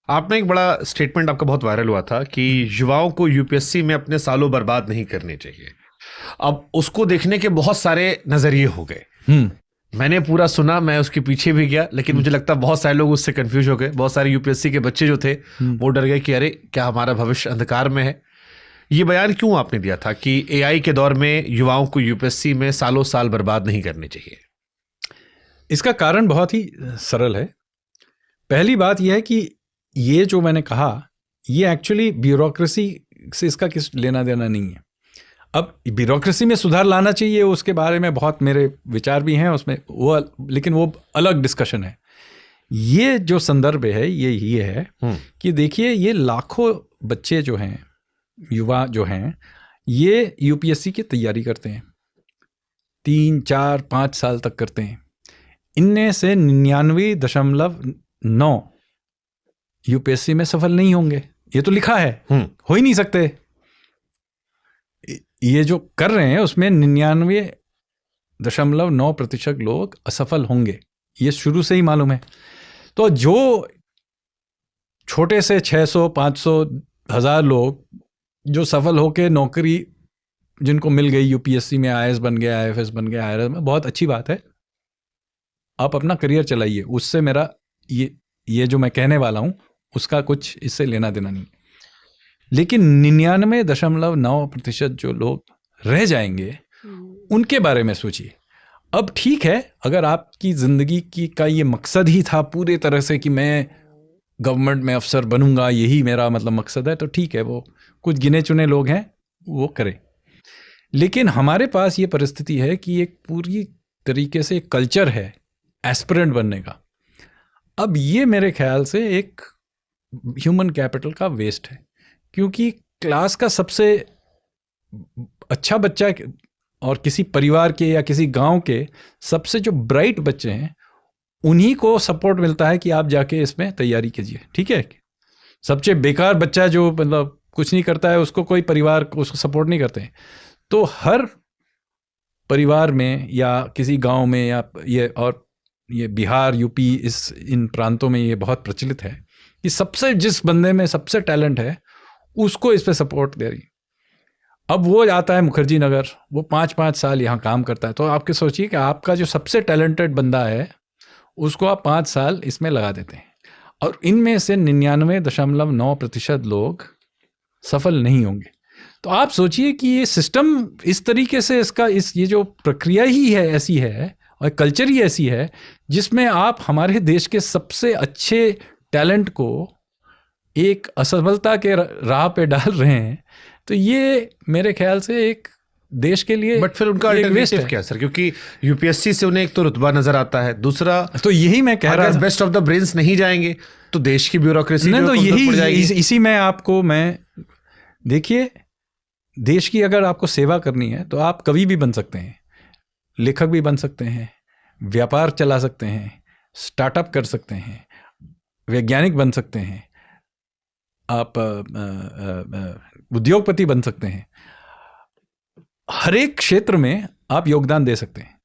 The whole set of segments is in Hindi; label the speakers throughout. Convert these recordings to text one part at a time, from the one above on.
Speaker 1: आपने एक बड़ा स्टेटमेंट आपका बहुत वायरल हुआ था कि युवाओं को यूपीएससी में अपने सालों बर्बाद नहीं करने चाहिए। अब उसको देखने के बहुत सारे नजरिए हो गए। मैंने पूरा सुना, मैं उसके पीछे भी गया, लेकिन मुझे लगता है बहुत सारे लोग उससे कंफ्यूज हो गए। बहुत सारे यूपीएससी के बच्चे जो थे वो डर गए कि अरे क्या हमारा भविष्य अंधकार में है। ये बयान क्यों आपने दिया था कि एआई के दौर में युवाओं को यूपीएससी में सालों साल बर्बाद नहीं करने चाहिए?
Speaker 2: इसका कारण बहुत ही सरल है। पहली बात यह है कि ये जो मैंने कहा, ये एक्चुअली ब्यूरोक्रेसी से इसका किस लेना देना नहीं है। अब ब्यूरोक्रेसी में सुधार लाना चाहिए, उसके बारे में बहुत मेरे विचार भी हैं उसमें, लेकिन वो अलग डिस्कशन है। ये जो संदर्भ है ये है कि देखिए, ये लाखों बच्चे जो हैं, युवा जो हैं, ये यूपीएससी की तैयारी करते हैं, 3, 4, 5 साल तक करते हैं। इनमें से 99.9 यूपीएससी में सफल नहीं होंगे। ये तो लिखा है, हो ही नहीं सकते। ये जो कर रहे हैं उसमें 99.9% लोग असफल होंगे, ये शुरू से ही मालूम है। तो जो छोटे से 600, 500, 1000 लोग जो सफल होके नौकरी जिनको मिल गई, यूपीएससी में आईएएस बन गया, आईएफएस बन गया, आईआरएस में, बहुत अच्छी बात है, आप अपना करियर चलाइए। उससे मेरा ये जो मैं कहने वाला हूं उसका कुछ इससे लेना देना नहीं। लेकिन 99.9% जो लोग रह जाएंगे उनके बारे में सोचिए। अब ठीक है, अगर आपकी जिंदगी का ये मकसद ही था पूरे तरह से कि मैं गवर्नमेंट में अफसर बनूंगा, यही मेरा मतलब मकसद है, तो ठीक है, वो कुछ गिने चुने लोग हैं वो करें। लेकिन हमारे पास ये परिस्थिति है कि एक पूरी तरीके से एक कल्चर है एस्पिरेंट बनने का। अब ये मेरे ख्याल से एक ह्यूमन कैपिटल का वेस्ट है, क्योंकि क्लास का सबसे अच्छा बच्चा और किसी परिवार के या किसी गांव के सबसे जो ब्राइट बच्चे हैं, उन्हीं को सपोर्ट मिलता है कि आप जाके इसमें तैयारी कीजिए, ठीक है। सबसे बेकार बच्चा जो मतलब कुछ नहीं करता है, उसको कोई परिवार उसको सपोर्ट नहीं करते हैं। तो हर परिवार में या किसी गांव में, या ये बिहार, यूपी, इन प्रांतों में ये बहुत प्रचलित है कि सबसे जिस बंदे में सबसे टैलेंट है उसको इस पे सपोर्ट दे रही। अब वो आता है मुखर्जी नगर, वो 5-5 साल यहाँ काम करता है, तो आपके सोचिए कि आपका जो सबसे टैलेंटेड बंदा है उसको आप 5 साल इसमें लगा देते हैं, और इनमें से 99.9% लोग सफल नहीं होंगे। तो आप सोचिए कि ये सिस्टम इस तरीके से ये जो प्रक्रिया ही है ऐसी है, और कल्चर ही ऐसी है, जिसमें आप हमारे देश के सबसे अच्छे टैलेंट को एक असफलता के राह पे डाल रहे हैं। तो ये मेरे ख्याल से एक देश के लिए,
Speaker 1: बट फिर उनका अल्टरनेटिव क्या सर? क्योंकि यूपीएससी से उन्हें एक तो रुतबा नजर आता है, दूसरा
Speaker 2: तो यही मैं कह रहा हूं,
Speaker 1: बेस्ट ऑफ द ब्रेन्स नहीं जाएंगे तो देश की ब्यूरोक्रेसी
Speaker 2: नहीं, तो यही इसी में आपको मैं देखिए, देश की अगर आपको सेवा करनी है तो आप कभी भी बन सकते हैं, लेखक भी बन सकते हैं, व्यापार चला सकते हैं, स्टार्टअप कर सकते हैं, वैज्ञानिक बन सकते हैं, आप उद्योगपति बन सकते हैं। हर एक क्षेत्र में आप योगदान दे सकते हैं,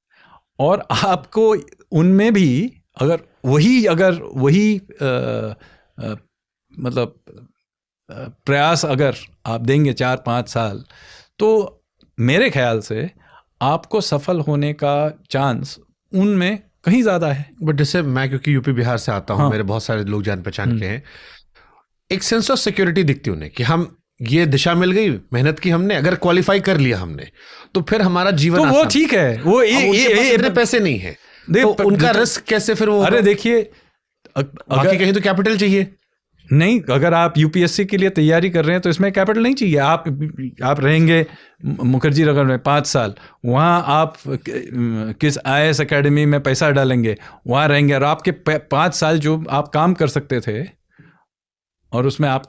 Speaker 2: और आपको उनमें भी अगर वही मतलब प्रयास अगर आप देंगे 4-5 साल, तो मेरे ख्याल से आपको सफल होने का चांस उनमें कहीं ज़्यादा है।
Speaker 1: बट जैसे मैं, क्योंकि यूपी बिहार से आता हूँ, हाँ। मेरे बहुत सारे लोग जान पहचान के हैं, एक सेंस ऑफ सिक्योरिटी दिखती उन्हें कि हम ये दिशा मिल गई, मेहनत की हमने, अगर क्वालिफाई कर लिया हमने तो फिर हमारा जीवन
Speaker 2: तो वो ठीक है। वो
Speaker 1: इतने पैसे नहीं है तो उनका रिस्क कैसे फिर वो?
Speaker 2: अरे देखिए,
Speaker 1: बाकी कहीं तो कैपिटल चाहिए।
Speaker 2: नहीं, अगर आप यूपीएससी के लिए तैयारी कर रहे हैं तो इसमें कैपिटल नहीं चाहिए। आप रहेंगे मुखर्जी नगर में 5 साल, वहाँ आप किस आईएएस एकेडमी में पैसा डालेंगे, वहाँ रहेंगे, और आपके 5 साल जो आप काम कर सकते थे और उसमें आप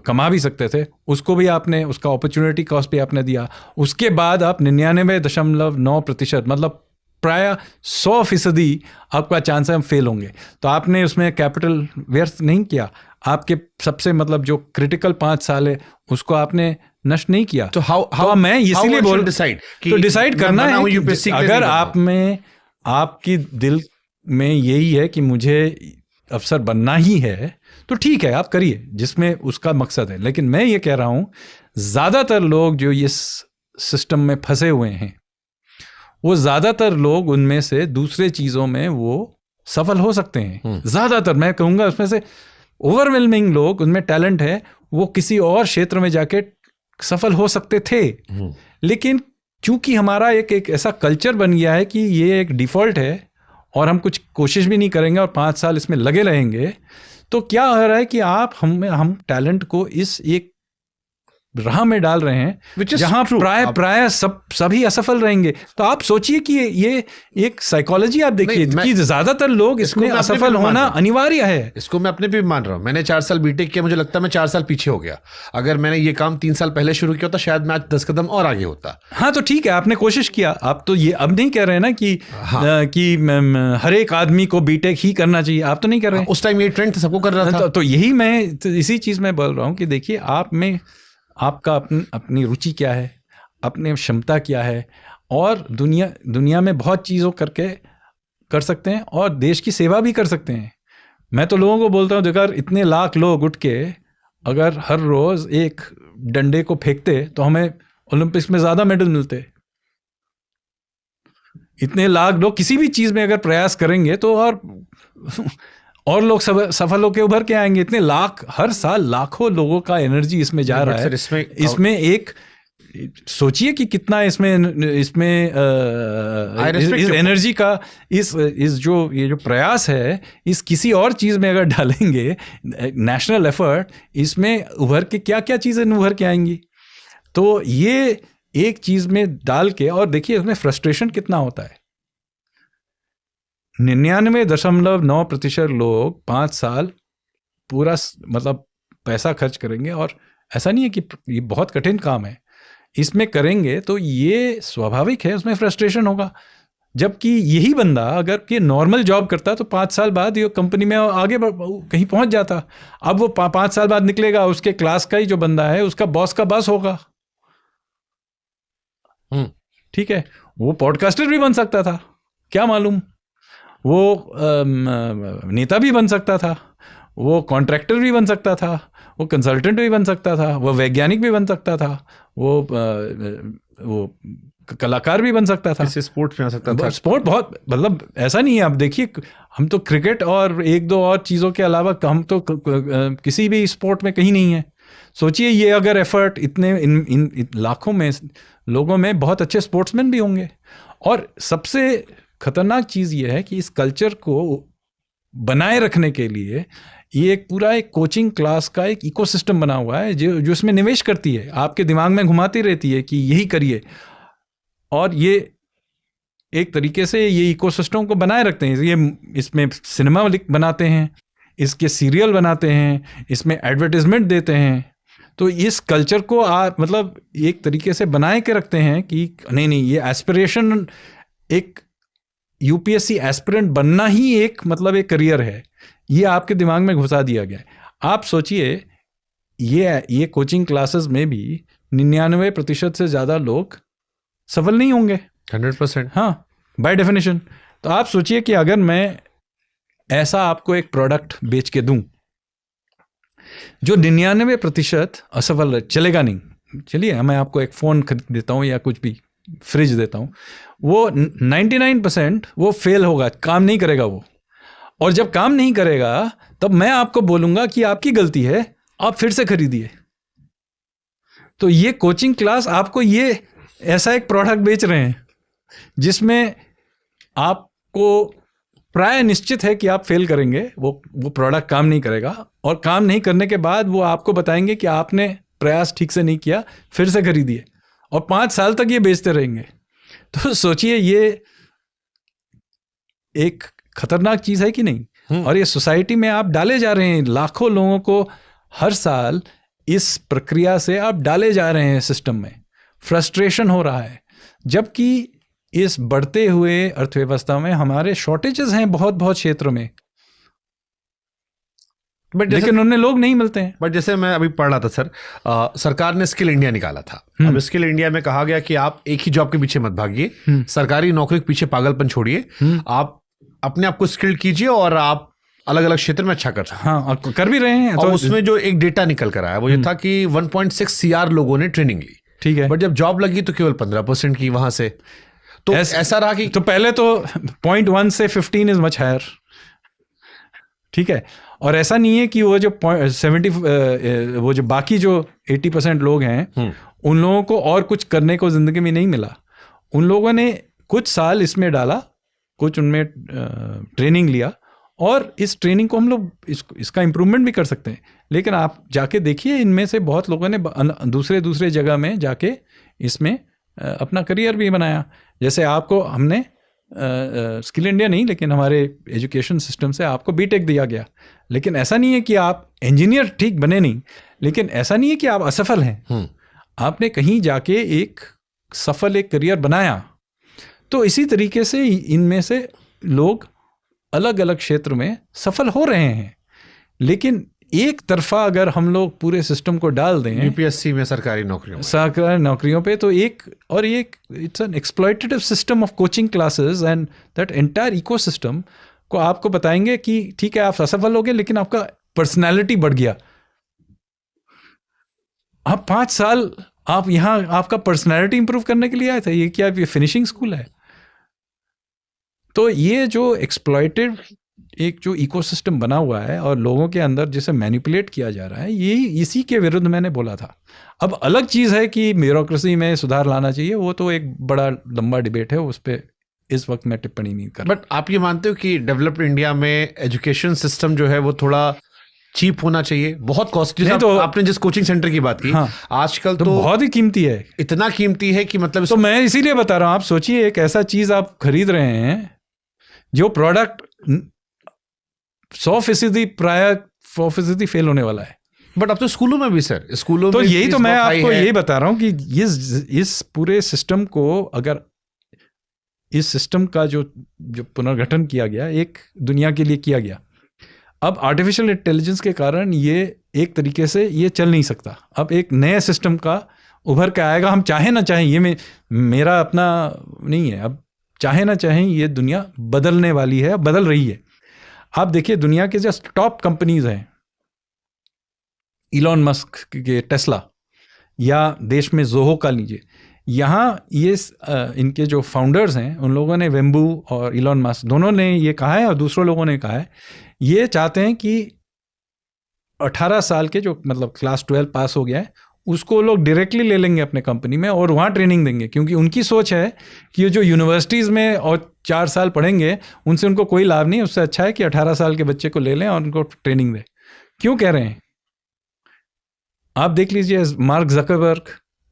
Speaker 2: कमा भी सकते थे, उसको भी आपने, उसका अपॉर्चुनिटी कॉस्ट भी आपने दिया। उसके बाद आप 99.9% मतलब प्राय 100% आपका चांस है हम फेल होंगे। तो आपने उसमें कैपिटल व्यर्थ नहीं किया, आपके सबसे मतलब जो क्रिटिकल 5 साल है उसको आपने नष्ट नहीं किया।
Speaker 1: तो हाउ
Speaker 2: मैं इसीलिए बोल डिसाइड करना है कि अगर आप में, आपकी दिल में यही है कि मुझे अफसर बनना ही है, तो ठीक है, आप करिए जिसमें उसका मकसद है। लेकिन मैं ये कह रहा हूँ, ज़्यादातर लोग जो इस सिस्टम में फंसे हुए हैं, वो ज़्यादातर लोग उनमें से दूसरे चीज़ों में वो सफल हो सकते हैं। ज़्यादातर मैं कहूँगा उसमें से ओवरवेलमिंग लोग, उनमें टैलेंट है, वो किसी और क्षेत्र में जाके सफल हो सकते थे। लेकिन चूंकि हमारा एक ऐसा कल्चर बन गया है कि ये एक डिफ़ॉल्ट है और हम कुछ कोशिश भी नहीं करेंगे और 5 साल इसमें लगे रहेंगे, तो क्या हो रहा है कि हम टैलेंट को इस एक राह में डाल रहे हैं जहां प्राय सभी असफल रहेंगे। तो आप सोचिए कि ये एक साइकोलॉजी आप देखिए कि ज्यादातर लोग इसमें असफल होना अनिवार्य है।
Speaker 1: इसको मैं अपने भी मान रहा हूं। मैंने 4 साल बीटेक किया, मुझे लगता है मैं 4 साल पीछे हो गया। अगर मैंने ये काम 3 साल पहले शुरू किया होता, शायद मैं आज 10 कदम और आगे होता।
Speaker 2: हाँ, तो ठीक है, आपने कोशिश किया। आप तो ये अब नहीं कह रहे हैं ना कि हर एक आदमी को बीटेक ही करना चाहिए, आप तो नहीं कर रहे हैं।
Speaker 1: उस टाइम ये ट्रेंड सबको कर रहा था।
Speaker 2: तो यही मैं इसी चीज में बोल रहा हूँ कि देखिए, आप में आपका अपनी रुचि क्या है, अपनी क्षमता क्या है, और दुनिया में बहुत चीज़ों करके कर सकते हैं और देश की सेवा भी कर सकते हैं। मैं तो लोगों को बोलता हूँ, देखो इतने लाख लोग उठ के अगर हर रोज़ एक डंडे को फेंकते तो हमें ओलंपिक्स में ज़्यादा मेडल मिलते। इतने लाख लोग किसी भी चीज़ में अगर प्रयास करेंगे तो और लोग सफल होकर उभर के आएंगे। इतने लाख, हर साल लाखों लोगों का एनर्जी इसमें जा रहा है। इसमें एक सोचिए कि कितना इसमें इस एनर्जी का ये जो प्रयास है, इस किसी और चीज़ में अगर डालेंगे नेशनल एफर्ट, इसमें उभर के क्या क्या चीज़ें उभर के आएंगी। तो ये एक चीज़ में डाल के, और देखिए इसमें फ्रस्ट्रेशन कितना होता है। 99.9% लोग 5 साल पूरा मतलब पैसा खर्च करेंगे, और ऐसा नहीं है कि ये बहुत कठिन काम है, इसमें करेंगे तो ये स्वाभाविक है, उसमें फ्रस्ट्रेशन होगा। जबकि यही बंदा अगर कि नॉर्मल जॉब करता तो 5 साल बाद ये कंपनी में आगे कहीं पहुंच जाता। अब वो 5 साल बाद निकलेगा, उसके क्लास का ही जो बंदा है उसका बॉस का बॉस होगा। ठीक है, वो पॉडकास्टर भी बन सकता था, क्या मालूम, वो नेता भी बन सकता था, वो कॉन्ट्रैक्टर भी बन सकता था, वो कंसल्टेंट भी बन सकता था, वो वैज्ञानिक भी बन सकता था, वो कलाकार भी बन सकता था,
Speaker 1: स्पोर्ट्स में आ सकता था।
Speaker 2: स्पोर्ट बहुत, मतलब ऐसा नहीं है। आप देखिए, हम तो क्रिकेट और 1-2 और चीज़ों के अलावा हम तो किसी भी स्पोर्ट में कहीं नहीं है। सोचिए, ये अगर एफर्ट इतने इन लाखों में लोगों में बहुत अच्छे स्पोर्ट्समैन भी होंगे। और सबसे खतरनाक चीज़ ये है कि इस कल्चर को बनाए रखने के लिए ये एक पूरा एक कोचिंग क्लास का एक इकोसिस्टम बना हुआ है, जो इसमें निवेश करती है, आपके दिमाग में घुमाती रहती है कि यही करिए, और ये एक तरीके से ये इकोसिस्टम को बनाए रखते हैं। ये इसमें सिनेमा बनाते हैं, इसके सीरियल बनाते हैं, इसमें एडवर्टाइजमेंट देते हैं। तो इस कल्चर को आप मतलब एक तरीके से बनाए के रखते हैं कि नहीं ये एस्पिरेशन, एक यूपीएससी एस्पिरेंट बनना ही एक मतलब एक करियर है, ये आपके दिमाग में घुसा दिया गया है। आप सोचिए, ये कोचिंग क्लासेस में भी 99% से ज़्यादा लोग सफल नहीं होंगे।
Speaker 1: 100%,
Speaker 2: हाँ, बाय डेफिनेशन। तो आप सोचिए कि अगर मैं ऐसा आपको एक प्रोडक्ट बेच के दूं जो 99% असफल चलेगा नहीं, चलिए मैं आपको एक फ़ोन खरीद देता हूँ या कुछ भी फ्रिज देता हूँ, वो 99% वो फेल होगा, काम नहीं करेगा वो। और जब काम नहीं करेगा तब मैं आपको बोलूँगा कि आपकी गलती है, आप फिर से खरीदिए। तो ये कोचिंग क्लास आपको ये ऐसा एक प्रोडक्ट बेच रहे हैं जिसमें आपको प्राय निश्चित है कि आप फेल करेंगे, वो प्रोडक्ट काम नहीं करेगा, और काम नहीं करने के बाद वो आपको बताएंगे कि आपने प्रयास ठीक से नहीं किया, फिर से खरीदिए, और 5 साल तक ये बेचते रहेंगे। तो सोचिए, ये एक खतरनाक चीज़ है कि नहीं। और ये सोसाइटी में आप डाले जा रहे हैं, लाखों लोगों को हर साल इस प्रक्रिया से आप डाले जा रहे हैं सिस्टम में। फ्रस्ट्रेशन हो रहा है, जबकि इस बढ़ते हुए अर्थव्यवस्था में हमारे शॉर्टेजेस हैं बहुत बहुत क्षेत्र में, लेकिन उन्हें लोग नहीं मिलते हैं।
Speaker 1: बट जैसे मैं अभी पढ़ रहा था सर, सरकार ने स्किल इंडिया निकाला था। अब स्किल इंडिया में कहा गया कि आप एक ही जॉब के पीछे मत भागिए, सरकारी नौकरी के पीछे पागलपन छोड़िए, आप अपने आप को स्किल्ड कीजिए और आप अलग अलग क्षेत्र में अच्छा कर सकते हैं।
Speaker 2: हाँ, कर भी रहे हैं।
Speaker 1: और तो उसमें जो एक डेटा निकल कर आया वो ये था कि 1.6 CR लोगों ने ट्रेनिंग ली,
Speaker 2: ठीक है,
Speaker 1: बट जब जॉब लगी तो केवल 15% की वहां से। तो ऐसा रहा कि
Speaker 2: तो पहले तो 0.1 से 15 इज मच हायर, ठीक है। और ऐसा नहीं है कि वो जो 70 वो जो बाकी जो 80% लोग हैं उन लोगों को और कुछ करने को जिंदगी में नहीं मिला। उन लोगों ने कुछ साल इसमें डाला, कुछ उनमें ट्रेनिंग लिया, और इस ट्रेनिंग को हम लोग इसका इम्प्रूवमेंट भी कर सकते हैं। लेकिन आप जाके देखिए, इनमें से बहुत लोगों ने दूसरे जगह में जाके इसमें अपना करियर भी बनाया। जैसे आपको हमने स्किल इंडिया नहीं, लेकिन हमारे एजुकेशन सिस्टम से आपको बीटेक दिया गया, लेकिन ऐसा नहीं है कि आप इंजीनियर ठीक बने नहीं, लेकिन ऐसा नहीं है कि आप असफल हैं। आपने कहीं जाके एक सफल एक करियर बनाया। तो इसी तरीके से इनमें से लोग अलग अलग क्षेत्र में सफल हो रहे हैं। लेकिन एक तरफा अगर हम लोग पूरे सिस्टम को डाल दें
Speaker 1: यूपीएससी में सरकारी नौकरियों
Speaker 2: पे, तो एक it's an exploitative system of coaching classes and that entire ecosystem को आपको बताएंगे कि ठीक है आप असफल हो गए, लेकिन आपका पर्सनैलिटी बढ़ गया। आप 5 साल आप यहाँ आपका पर्सनैलिटी इंप्रूव करने के लिए आए थे। ये क्या ये फिनिशिंग स्कूल है? तो ये जो एक्सप्लॉयटेड एक जो इकोसिस्टम बना हुआ है और लोगों के अंदर जिसे मैनिपुलेट किया जा रहा है, ये इसी के विरुद्ध मैंने बोला था। अब अलग चीज़ है कि ब्यूरोक्रेसी में सुधार लाना चाहिए, वो तो एक बड़ा लंबा डिबेट है, उस पर इस वक्त मैं टिप्पणी नहीं कर।
Speaker 1: बट आप ये मानते हो कि डेवलप्ड इंडिया में एजुकेशन सिस्टम जो है वो थोड़ा चीप होना चाहिए? बहुत कॉस्टली। तो आपने जिस कोचिंग सेंटर की बात की, हाँ, आजकल तो बहुत
Speaker 2: ही कीमती है,
Speaker 1: इतना कीमती है कि मतलब
Speaker 2: तो मैं इसीलिए बता रहा हूँ। आप सोचिए, एक ऐसा चीज आप खरीद रहे हैं जो प्रोडक्ट 100% प्राय 100% फेल होने वाला है।
Speaker 1: बट अब तो स्कूलों में भी सर, स्कूलों
Speaker 2: तो
Speaker 1: में
Speaker 2: यही तो मैं आपको यही बता रहा हूँ कि इस पूरे सिस्टम को, अगर इस सिस्टम का जो पुनर्गठन किया गया, एक दुनिया के लिए किया गया, अब आर्टिफिशियल इंटेलिजेंस के कारण ये एक तरीके से ये चल नहीं सकता। अब एक नए सिस्टम का उभर के आएगा, हम चाहे ना चाहें। ये मेरा अपना नहीं है, अब चाहे ना चाहें ये दुनिया बदलने वाली है, बदल रही है। आप देखिए दुनिया के जो टॉप कंपनीज हैं, इलॉन मस्क के टेस्ला, या देश में जोहो का लीजिए, यहाँ ये इनके जो फाउंडर्स हैं उन लोगों ने, वेम्बू और इलॉन मस्क दोनों ने ये कहा है, और दूसरों लोगों ने कहा है, ये चाहते हैं कि 18 साल के जो मतलब क्लास 12 पास हो गया है उसको लोग डायरेक्टली ले लेंगे अपने कंपनी में और वहाँ ट्रेनिंग देंगे। क्योंकि उनकी सोच है कि ये जो यूनिवर्सिटीज़ में और 4 साल पढ़ेंगे उनसे उनको कोई लाभ नहीं, उससे अच्छा है कि 18 साल के बच्चे को ले लें और उनको ट्रेनिंग दें। क्यों कह रहे हैं? आप देख लीजिए, मार्क जकरबर्ग,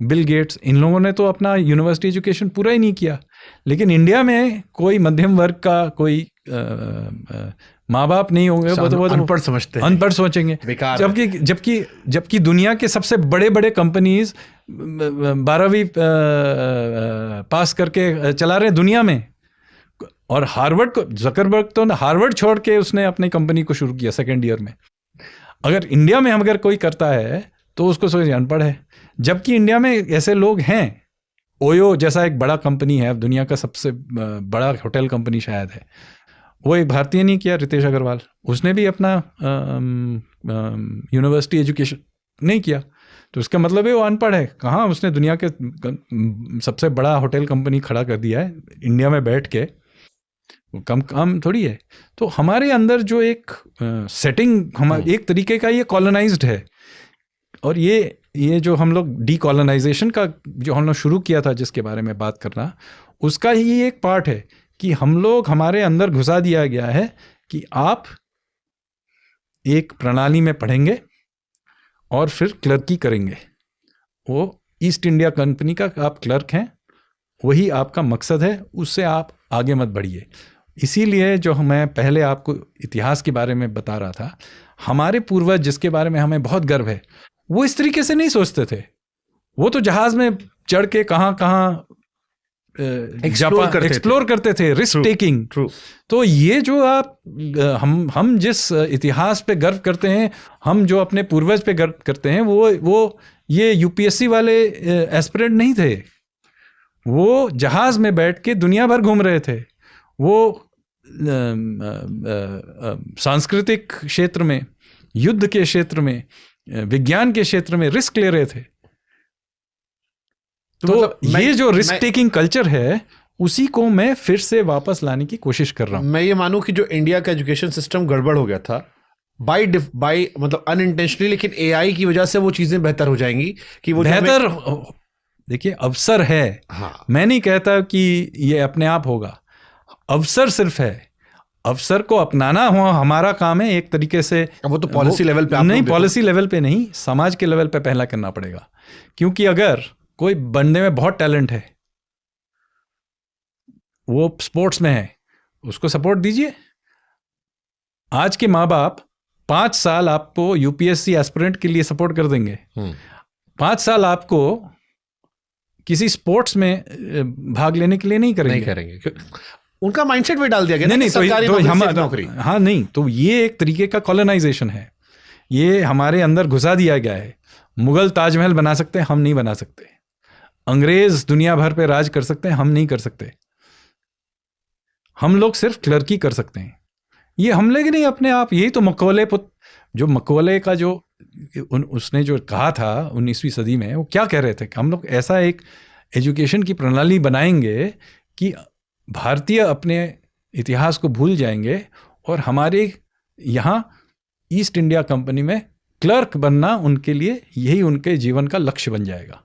Speaker 2: बिल गेट्स, इन लोगों ने तो अपना यूनिवर्सिटी एजुकेशन पूरा ही नहीं किया। लेकिन इंडिया में कोई मध्यम वर्ग का कोई माँ बाप नहीं होंगे, वो तो
Speaker 1: अनपढ़ समझते हैं,
Speaker 2: अनपढ़ सोचेंगे। जबकि दुनिया के सबसे बड़े बड़े कंपनीज 12वीं पास करके चला रहे दुनिया में। और हार्वर्ड को, जकरबर्ग तो हार्वर्ड छोड़ के उसने अपनी कंपनी को शुरू किया 2nd ईयर में। अगर इंडिया में हम अगर कोई करता है तो उसको सोचिए अनपढ़ है। जबकि इंडिया में ऐसे लोग हैं, ओयो जैसा एक बड़ा कंपनी है, दुनिया का सबसे बड़ा होटल कंपनी शायद है, वो एक भारतीय नहीं किया, रितेश अग्रवाल, उसने भी अपना यूनिवर्सिटी एजुकेशन नहीं किया। तो इसका मतलब है वो अनपढ़ है। कहाँ उसने दुनिया के सबसे बड़ा होटल कंपनी खड़ा कर दिया है इंडिया में बैठ के, कम काम थोड़ी है। तो हमारे अंदर जो एक सेटिंग हमारे एक तरीके का ये कॉलोनाइज्ड है। और ये जो हम लोग डीकॉलोनाइजेशन का जो हम लोग शुरू किया था, जिसके बारे में बात करना, उसका ही एक पार्ट है कि हम लोग, हमारे अंदर घुसा दिया गया है कि आप एक प्रणाली में पढ़ेंगे और फिर क्लर्की करेंगे। वो ईस्ट इंडिया कंपनी का आप क्लर्क हैं, वही आपका मकसद है, उससे आप आगे मत बढ़िए। इसीलिए जो मैं पहले आपको इतिहास के बारे में बता रहा था, हमारे पूर्वज जिसके बारे में हमें बहुत गर्व है, वो इस तरीके से नहीं सोचते थे। वो तो जहाज में चढ़ के कहाँ एक्सप्लोर करते थे, रिस्क टेकिंग। तो ये जो आप हम जिस इतिहास पे गर्व करते हैं, हम जो अपने पूर्वज पे गर्व करते हैं, वो ये यूपीएससी वाले एस्पिरेंट नहीं थे। वो जहाज में बैठ के दुनिया भर घूम रहे थे। वो सांस्कृतिक क्षेत्र में, युद्ध के क्षेत्र में, विज्ञान के क्षेत्र में रिस्क ले रहे थे। तो मतलब ये जो रिस्क टेकिंग कल्चर है उसी को मैं फिर से वापस लाने की कोशिश कर रहा हूं।
Speaker 1: मैं ये मानूं कि जो इंडिया का एजुकेशन सिस्टम गड़बड़ हो गया था बाय मतलब अनइंटेंशनली, लेकिन एआई की वजह से वो चीजें बेहतर हो जाएंगी कि वो
Speaker 2: बेहतर। देखिए अवसर है।
Speaker 1: हाँ।
Speaker 2: मैं नहीं कहता कि ये अपने आप होगा, अवसर सिर्फ है। अवसर को अपनाना हो हमारा काम है एक तरीके से।
Speaker 1: वो तो पॉलिसी लेवल पे
Speaker 2: नहीं, पॉलिसी लेवल पे नहीं, समाज के लेवल पे पहला करना पड़ेगा। क्योंकि अगर कोई बंदे में बहुत टैलेंट है, वो स्पोर्ट्स में है, उसको सपोर्ट दीजिए। आज के माँ बाप 5 साल आपको यूपीएससी एस्पिरेंट के लिए सपोर्ट कर देंगे, 5 साल आपको किसी स्पोर्ट्स में भाग लेने के लिए नहीं करेंगे।
Speaker 1: उनका माइंडसेट भी डाल दिया गया।
Speaker 2: नहीं, तो नौकरी। हाँ, नहीं, तो ये एक तरीके का कॉलोनाइजेशन है, ये हमारे अंदर घुसा दिया गया है। मुगल ताजमहल बना सकते हैं, हम नहीं बना सकते। अंग्रेज दुनिया भर पे राज कर सकते हैं, हम नहीं कर सकते। हम लोग सिर्फ क्लर्की कर सकते हैं। ये हम लोग नहीं अपने आप। यही तो मकौले जो मकौले का जो उसने जो कहा था 19वीं सदी में, वो क्या कह रहे थे कि हम लोग ऐसा एक एजुकेशन की प्रणाली बनाएंगे कि भारतीय अपने इतिहास को भूल जाएंगे और हमारे यहाँ ईस्ट इंडिया कंपनी में क्लर्क बनना उनके लिए यही उनके जीवन का लक्ष्य बन जाएगा।